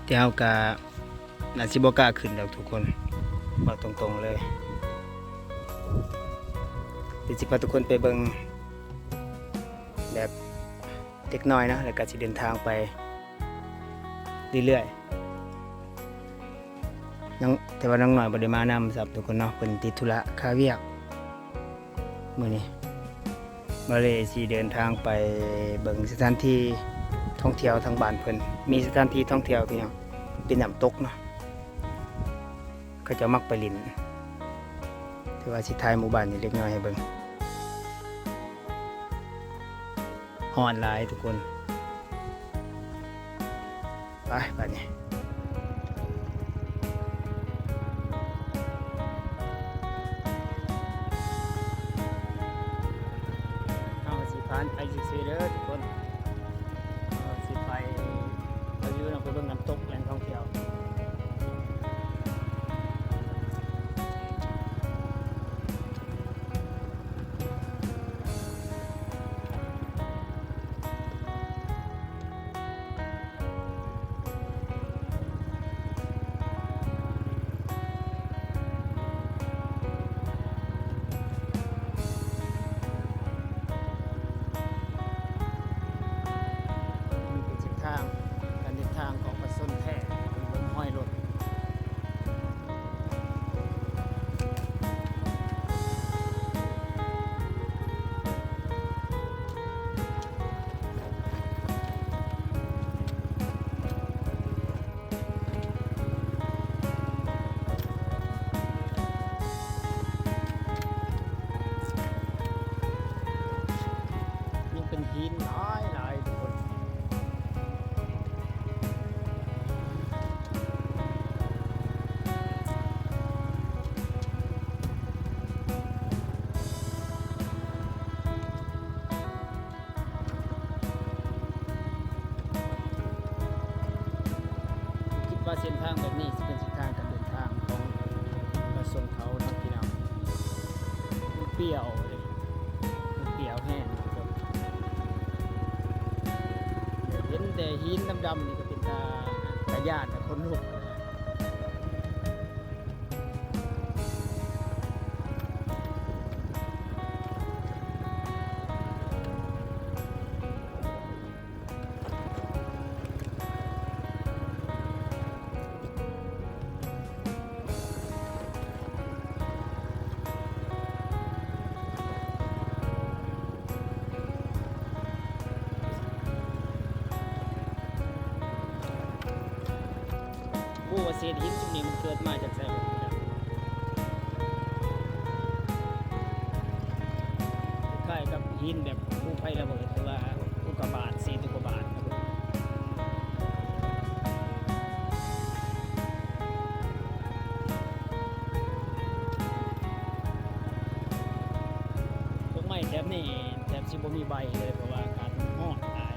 ที่เฮาก็น่าสิบ่กล้าขึ้นดอกทุกคนบอกตรงๆเลยเดี๋ยวสิพาทุกคนไปเบิ่งแบบเล็กน้อยนะแล้วก็สิเดินทางไปเรื่อยๆน้องแต่ว่าน้องหน่อยบ่ได้มานำครับทุกคนเนาะเพิ่นติดธุระคาเวียกมื้อนี้บ่เลยสิเดินทางไปเบิ่งสถานที่ท่องเที่ยวทางบ้านเพิ่นมีสถานที่ท่องเที่ยวพี่น้องเป็นน้ำตกเนาะเขาจะมักไปลินถือว่าสิถ่ายหมู่บ้านนี่เล็กน้อยให้เบิ่งฮ้อนหลายทุกคนไปบัดนี้เอาสิผ่านไปซื่อๆเด้อทุกคนเอาสิไปเราอยู่นำไปเบิ่งน้ำตกแหล่งท่องเที่ยวการเดินทางของประส้นแท้บนห้อยรถยังเป็นหินหลายทุกคนคิดว่าเส้นทางแบบนี้จะเป็นเส้นทางการเดินทางของประส้นเขาเนาะพี่น้องมันเปรี้ยวเลยมันเปรี้ยวแห้งครับเห็นแต่หินดำๆนี่ก็เป็นตาญาติคนลุกเลยผู้ว่าเศษหินจุดนี้มันเกิดมาจากไสบ่รู้นะคล้ายกับหินแบบภูไฟระเบิดหรือว่าอุกกาบาตเศษอุกกาบาตครับต้นไม้แถบนี้แถบสิบ่มีใบเลยเพราะว่าอากาศมันร้อนหลาย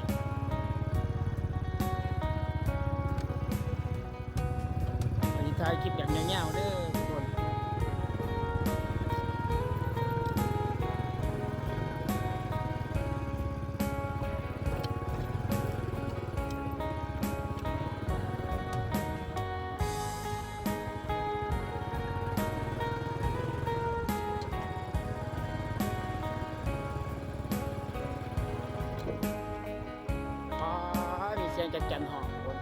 ถ่ายคลิปแบบยาวๆเด้อทุกคนมีเสียงจักจั่นห้องทุกคน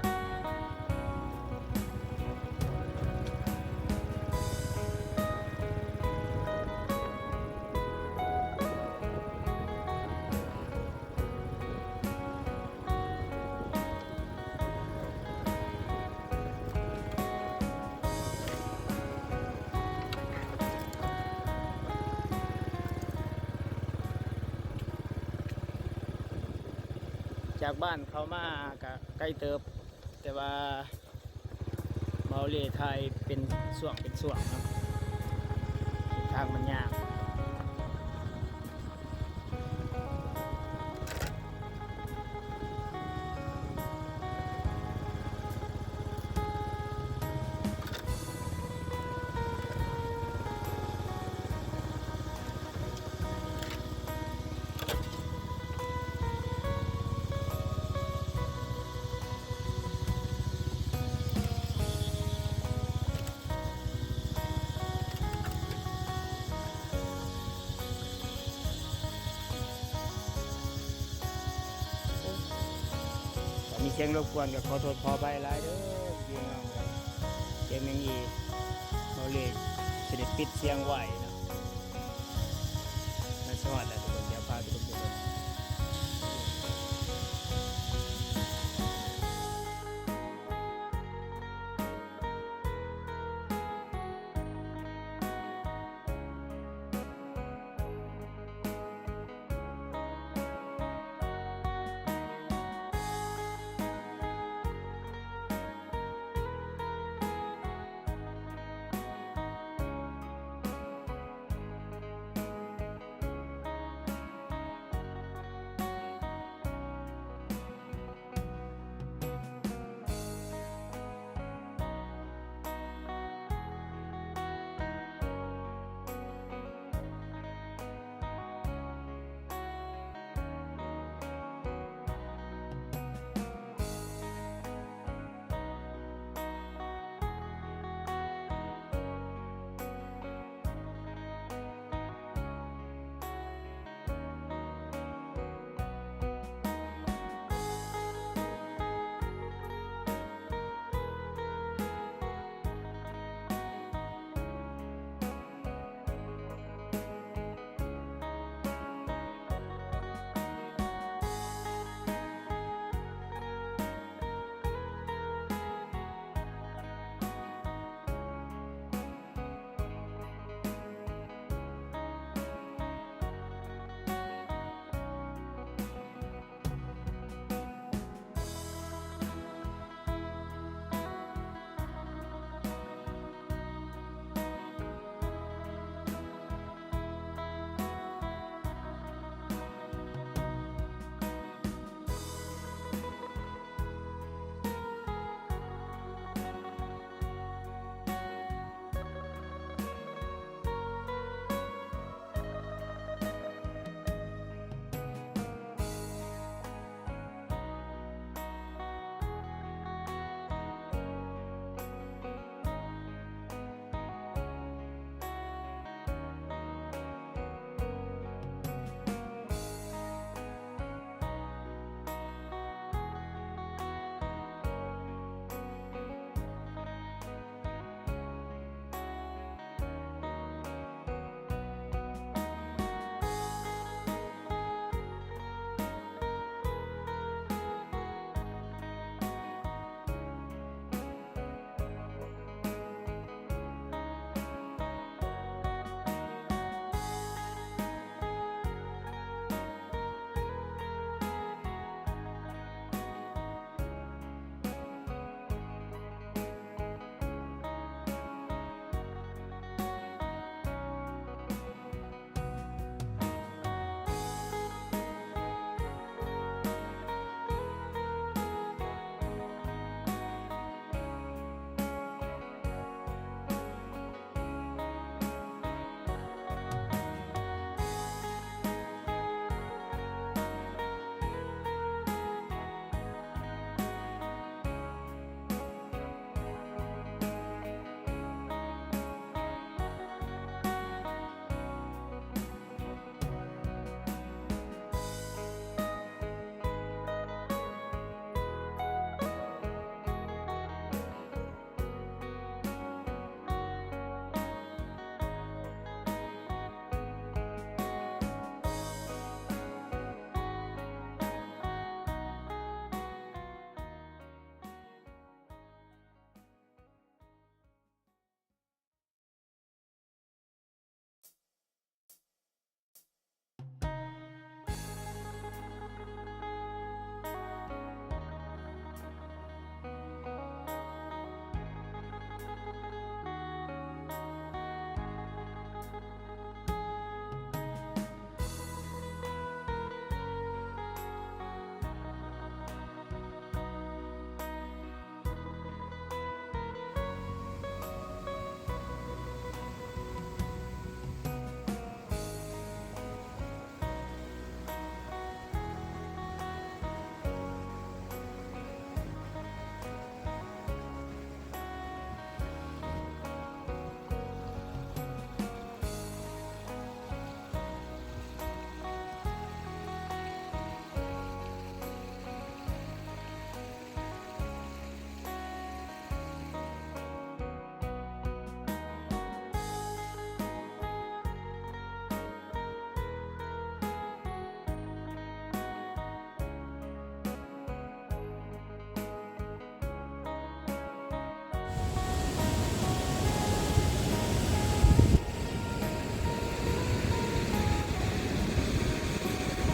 จากบ้านเขามาก็ใกล้เติบแต่ว่าเมาเลไทยเป็นส่วงเนาะทางมันยาก เสียงรบกวนก็ขอโทษขออภัยหลายเด้อพี่น้องเสียงยังอีเขาเลยสิได้ปิดเสียงไว้เนาะมาสวัสดีทุกคนเดี๋ยวพาทุกคน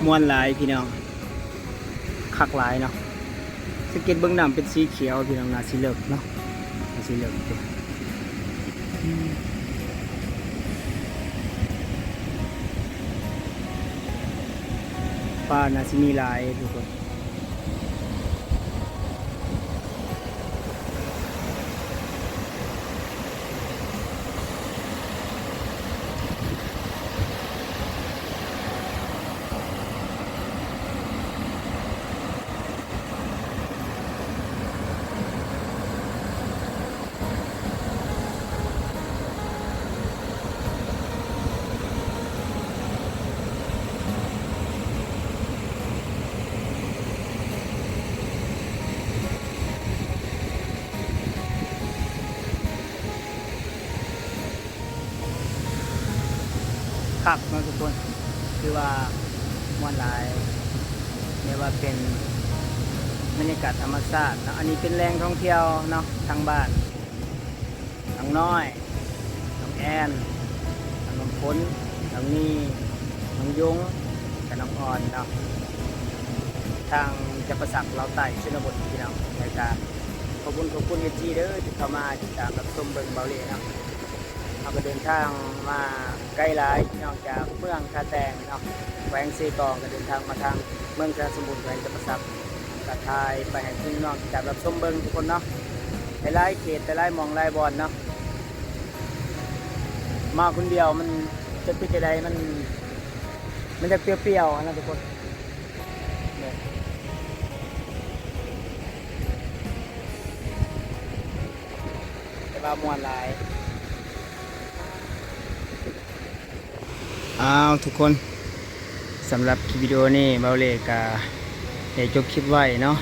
ม่วนหลายพี่น้องคักหลายเนาะสเก็ตเบื้องน้ำเป็นสีเขียวพี่น้องนาสีเหลืองเนาะนาสีเหลืองปลานาซิมีหลายทุกคนคักเนาะทุกคนคือว่าม่วนหลายเรียกว่าเป็นบรรยากาศธรรมชาติเนาะอันนี้เป็นแหล่งท่องเที่ยวเนาะทางบ้านน้องน้อยน้องแอนน้องพ้นน้องนี่น้องยุ้งกับน้องอ่อนเนาะทางจะประสักเราไต่ชนบทพี่น้องในการขอบคุณเอจีเด้อที่เข้ามาติดตามรับชมเบิ่งเบาเล่เนาะเราก็เดินทางมาใกล้หลายนอกจากเมืองคาแตงเนาะแขวงซีกองก็เดินทางมาทางเมืองชาสมบูรณ์แขวงจะประสักกระทายไปให้พี่น้องติดตามรับชมเบิ่งทุกคนเนาะหลายเขตหลายมองหลายบอลเนาะมาคนเดียวมันจะเป็นอะไรมันจะเปรี้ยวๆนะทุกคนแต่ว่ามวนหลายอ้าวทุกคนสำหรับคลิปวิดีโอนี้เบาเล่กะได้จบคลิปไว้เนาะ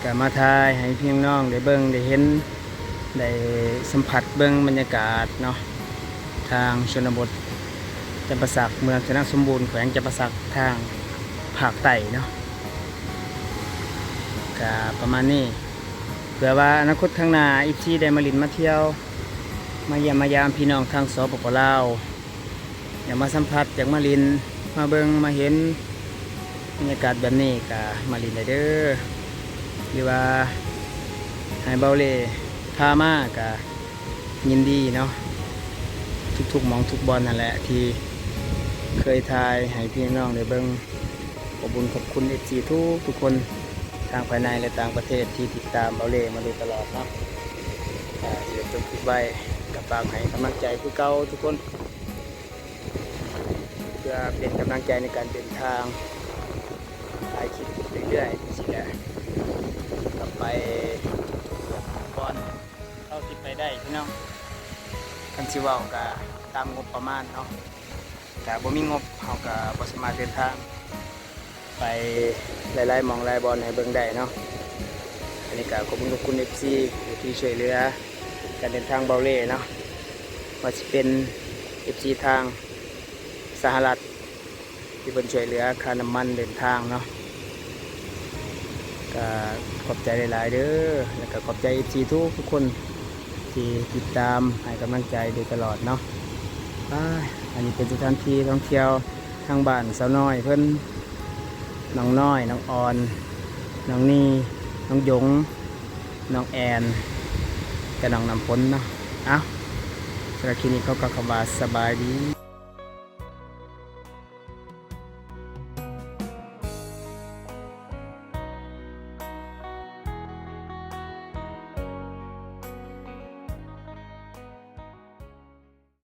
กะมาทายให้พี่น้องได้เบิ่งได้เห็นได้สัมผัสเบิ่งบรรยากาศเนาะทางชนบทจำปาสักเมืองชนะสมบูรณ์แขวงจำปาสักทางภาคใต้เนาะกะประมาณนี้เผื่อว่าอนาคตข้างหน้าอีกที่ได้มาลินมาเที่ยวมาเยี่ยมมายามพี่น้องทางสปปลาวอยากมาสัมผัสอยากมาลินมาเบิงมาเห็นบรรยากาศแบบนี้กะมาลินได้เด้อหรือว่าให้เบาเล่พามากะยินดีเนาะทุกๆหมองทุกบอลนั่นแหละที่เคยทายให้พี่น้องได้เบิงขอบคุณเอฟซีทุกคนทางภายในและต่างประเทศที่ติดตามเบาเล่มาโดยตลอดเนาะเดี๋ยวจบคลิปไว้กับฝากให้กำลังใจผู้เก่าทุกคนเพื่อเป็นกำลังใจในการเดินทางถ่ายคลิปเรื่อยๆสิแหละกลับไปก่อนเข้าติดไปได้พี่น้องคันสิเว้าก็ตามงบประมาณเนาะแต่บ่มีงบเฮาก็บ่สามารถเดินทางไปหลายๆหม่องหลายบอลให้เบิ่งได้เนาะอันนี้ก็ขอบคุณ FC ที่ช่วยเหลือการเดินทางเบาเล่เนาะว่าสิเป็น FC ทางสหรัฐที่เพิ่นช่วยเหลือค่าน้ำมันเดินทางเนาะก็ขอบใจหลายๆเด้อแล้วก็ขอบใจ FC ทุกคนที่ติดตามให้กำลังใจโดยตลอดเนาะอันนี้เป็นสถานที่ท่องเที่ยวทางบ้านสาวน้อยเพิ่นน้องน้อยน้องออนน้องนี่น้องหยงน้องแอนกับน้องน้ำฝนเนาะสำหรับคลิปนี้เขาก็คำว่าสบายดี